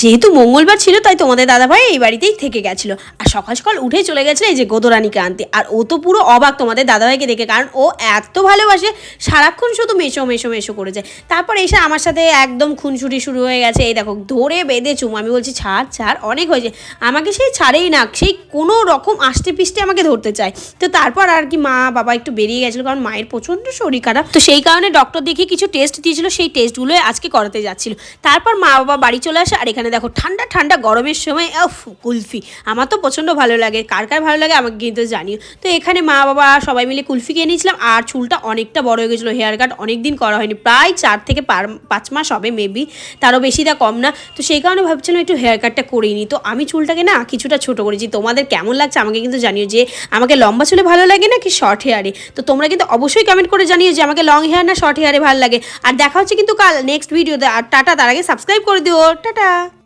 যেহেতু মঙ্গলবার ছিল তাই তোমাদের দাদাভাই এই বাড়িতেই থেকে গেছিলো আর সকাল সকাল উঠে চলে গেছিলো এই যে গোদরানিকে আনতে। আর ও তো পুরো অবাক তোমাদের দাদাভাইকে দেখে, কারণ ও এত ভালোবাসে, সারাক্ষণ শুধু মেশো মেশো মেশো করে যায়। তারপর এসে আমার সাথে একদম খুনসুটি শুরু হয়ে গেছে। এই দেখো ধরে বেঁধে চুম, আমি বলছি ছাড় ছাড় অনেক হয়েছে, আমাকে সেই ছাড়েই না, সেই কোনো রকম আষ্টে পিষ্টে আমাকে ধরতে চায়। তো তারপর আর কি মা বাবা একটু বেরিয়ে গেছিলো, কারণ মায়ের প্রচণ্ড শরীর খারাপ, তো সেই কারণে ডক্টর দেখিয়ে কিছু টেস্ট দিয়েছিল, সেই টেস্টগুলো আজকে করাতে যাচ্ছিল। তারপর মা বাবা বাড়ি চলে আসে। আর এখানে দেখো ঠান্ডা ঠান্ডা গরমের সময় কুলফি আমার তো প্রচণ্ড ভালো লাগে, কার কার ভালো লাগে আমাকে কিন্তু জানিও। তো এখানে মা বাবা সবাই মিলে কুলফি কিনে নিয়েছিলাম। আর চুলটা অনেকটা বড় হয়ে গেছিলো, হেয়ার কাট অনেক দিন করা হয়নি, প্রায় 4 থেকে 5 মাস হবে মেবি, তারও বেশি তা কম না। তো সেই কারণে ভাবছিলাম একটু হেয়ার কাটটা করেই নিই। তো আমি চুলটাকে না কিছুটা ছোট করেছি, তোমাদের কেমন লাগছে আমাকে কিন্তু জানিও, যে আমাকে লম্বা চুলে ভালো লাগে না কি শর্ট হেয়ারে। তো তোমরা কিন্তু অবশ্যই কমেন্ট করে জানিও যে আমাকে লং হেয়ার না শর্ট হেয়ারে ভালো লাগে। আর দেখা হচ্ছে কিন্তু কাল নেক্সট ভিডিওতে। আর টাটা, তার আগে সাবস্ক্রাইব করে দিও, টাটা।